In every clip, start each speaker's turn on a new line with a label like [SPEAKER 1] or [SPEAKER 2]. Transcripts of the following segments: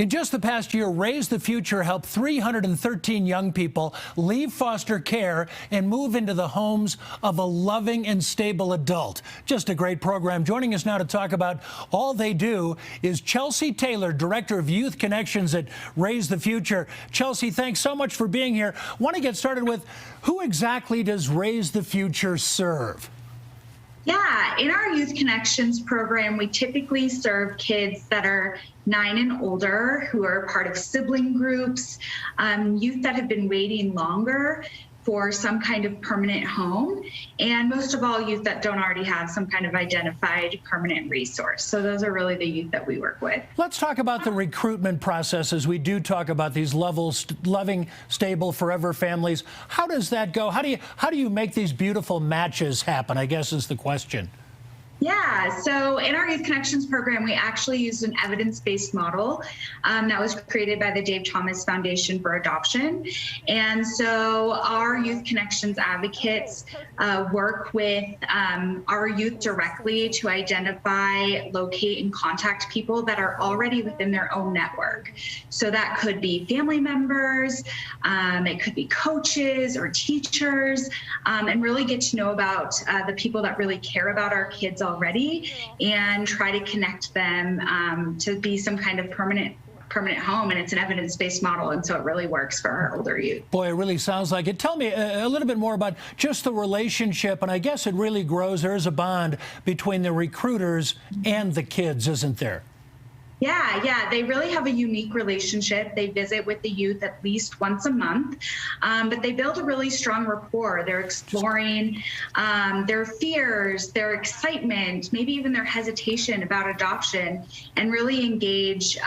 [SPEAKER 1] In just the past year, Raise the Future helped 313 young people leave foster care and move into the homes of a loving and stable adult. Just a great program. Joining us now to talk about all they do is Chelsea Taylor, Director of Youth Connections at Raise the Future. Chelsea, thanks so much for being here. Want to get started with, who exactly does Raise the Future serve?
[SPEAKER 2] Yeah, in our Youth Connections program, we typically serve kids that are 9 and older, who are part of sibling groups, youth that have been waiting longer for some kind of permanent home, and most of all, youth that don't already have some kind of identified permanent resource. So those are really the youth that we work with.
[SPEAKER 1] Let's talk about the recruitment process as we do talk about these loving, stable, forever families. How does that go? How do you make these beautiful matches happen, I guess is the question.
[SPEAKER 2] Yeah, so in our Youth Connections program, we actually used an evidence-based model that was created by the Dave Thomas Foundation for Adoption. And so our Youth Connections advocates work with our youth directly to identify, locate, and contact people that are already within their own network. So that could be family members, it could be coaches or teachers, and really get to know about the people that really care about our kids already, and try to connect them to be some kind of permanent home. And it's an evidence-based model, and so it really works for our older youth.
[SPEAKER 1] Boy, it really sounds like it. Tell me a little bit more about just the relationship, and I guess it really grows. There's a bond between the recruiters and the kids, isn't there?
[SPEAKER 2] Yeah, they really have a unique relationship. They visit with the youth at least once a month, but they build a really strong rapport. They're exploring their fears, their excitement, maybe even their hesitation about adoption, and really engage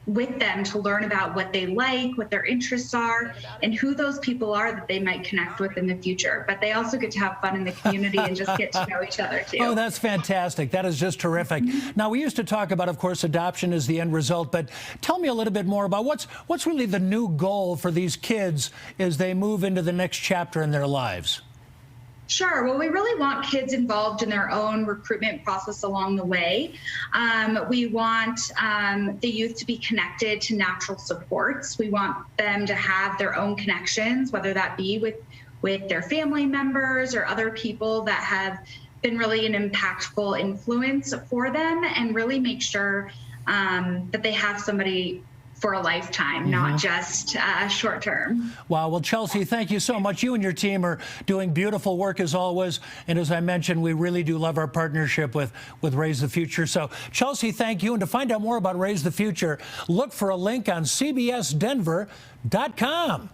[SPEAKER 2] with them to learn about what they like, what their interests are, and who those people are that they might connect with in the future. But they also get to have fun in the community and just get to know each other too.
[SPEAKER 1] Oh, that's fantastic. That is just terrific. Now, we used to talk about, of course, adoption is the end result, but tell me a little bit more about what's really the new goal for these kids as they move into the next chapter in their lives.
[SPEAKER 2] Sure. Well, we really want kids involved in their own recruitment process along the way. We want the youth to be connected to natural supports. We want them to have their own connections, whether that be with their family members or other people that have been really an impactful influence for them, and really make sure that they have somebody for a lifetime, not just short term.
[SPEAKER 1] Wow. Well, Chelsea, thank you so much. You and your team are doing beautiful work as always. And as I mentioned, we really do love our partnership with Raise the Future. So, Chelsea, thank you. And to find out more about Raise the Future, look for a link on cbsdenver.com.